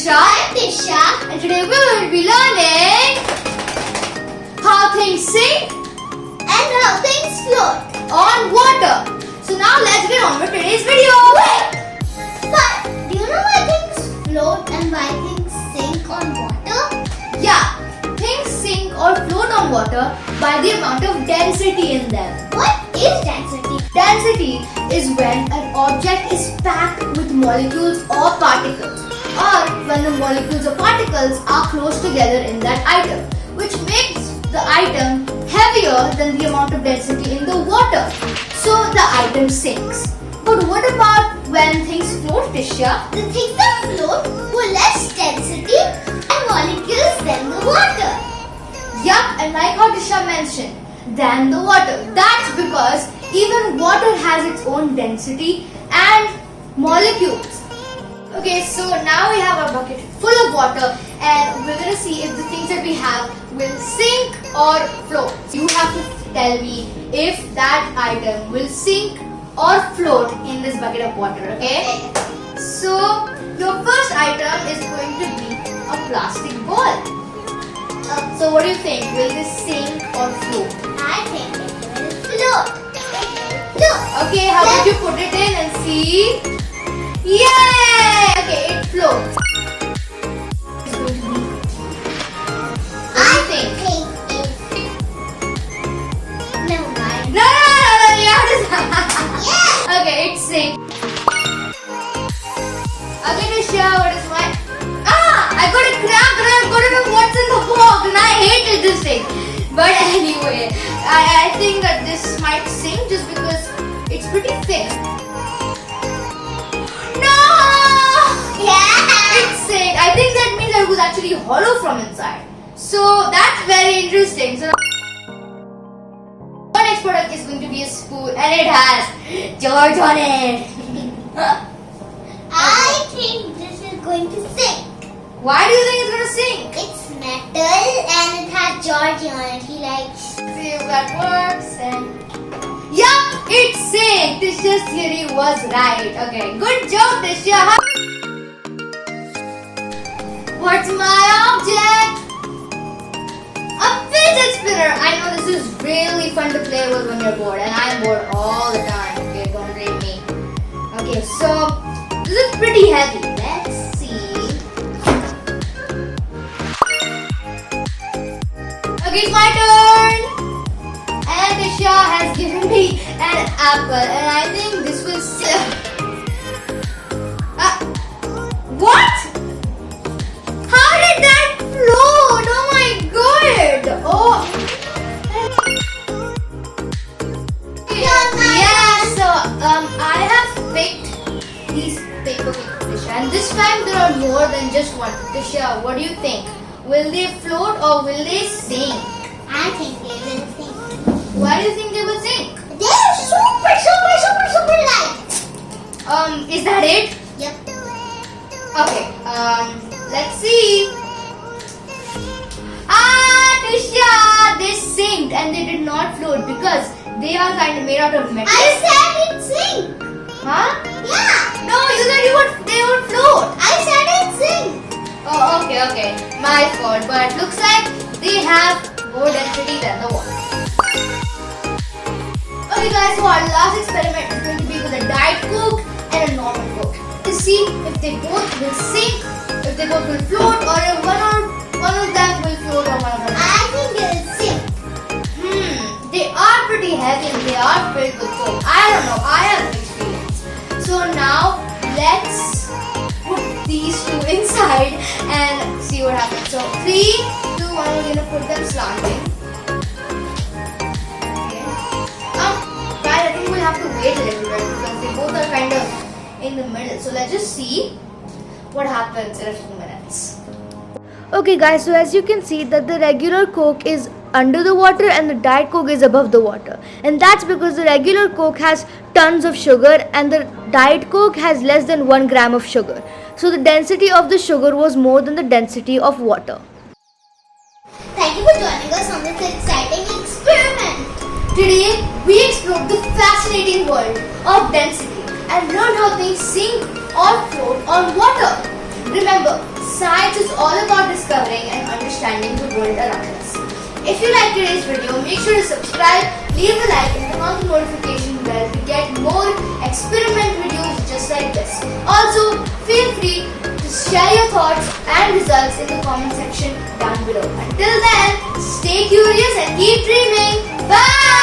Thrisha. I'm Thrisha. And today we're going to be learning how things sink And how things float. on water. So now let's get on with today's video. Wait! But do you know why things float and why things sink on water? Yeah, things sink or float on water by the amount of density in them. What is density? Density is when an object is packed with molecules or particles, or when the molecules or particles are close together in that item, which makes the item heavier than the amount of density in the water. So the item sinks. But what about when things float, Thrisha? The things that float with less density and molecules than the water. Yup, and like how Thrisha mentioned, than the water. That's because even water has its own density and molecules. Okay, so now we have our bucket full of water and we're gonna see if the things that we have will sink or float. You have to tell me if that item will sink or float in this bucket of water, okay? So, your first item is going to be a plastic ball. So what do you think? Will this sink or float? I think it will float. Float. Okay, how about you put it in and see? Yay! Okay, it floats. It's going to be. What do you think? Never mind. No, you have to. Yeah. Okay, it sinks. Okay, Thrisha, what is mine? I got a cramp and I got to know what's in the box and I hated this thing. But anyway, I think that this might sink just because it's pretty thick. No! Yeah. It sank. I think that means that it was actually hollow from inside. So that's very interesting. So our next product is going to be a spoon and it has George on it. I think this is going to sink. Why do you think it's going to sink? It's metal and it has Georgie on it. He likes. See if that works and yup, it sank. Trisha's theory was right. Okay, good job, Trisha. What's my object? A fidget spinner. I know this is really fun to play with when you're bored, and I'm bored all the time. Okay, don't blame me. Okay, so this is pretty heavy. Let's see. Okay, it's my turn. And Trisha has given me an apple, and I think this will what? How did that float? Oh my god! Oh. Yeah, so I have picked these paper fish, and this time there are more than just one. Trisha, what do you think? Will they float or will they sink? I think they will sink. Why do you think they will sink? They're super light. Is that it? Yep. Okay, let's see. Trisha, they sinked and they did not float because they are kind of made out of metal. I said it sink. Huh? Yeah. No, you said they would float. I said it sink. Oh, okay. My fault. But looks like they have more density than the water. Okay guys, so our last experiment is going to be with a Diet Coke and a normal Coke. To see if they both will sink, if they both will float, or if one of them will float or one of them. I think they will sink. They are pretty heavy and they are filled with Coke. I don't know, I have mixed feelings. So now, let's put these two inside and see what happens. So 3, 2, 1, we're going to put them slanting. Okay. Guys, I think we'll have to wait a little bit because they both are kind of in the middle. So let's just see what happens in a few minutes. Okay guys, so as you can see that the regular Coke is under the water and the Diet Coke is above the water, and that's because the regular Coke has tons of sugar and the Diet Coke has less than 1 gram of sugar. So the density of the sugar was more than the density of water. Thank you for joining us on this exciting experiment. Today, we explored the fascinating world of density and learned how things sink or float on water. Remember, Science is all about discovering and understanding the world around us. If you like today's video, make sure to subscribe, leave a like and turn on the notification bell to get more experiment videos just like this. Also, feel free to share your thoughts and results in the comment section down below. Until then, stay curious and keep dreaming. Bye!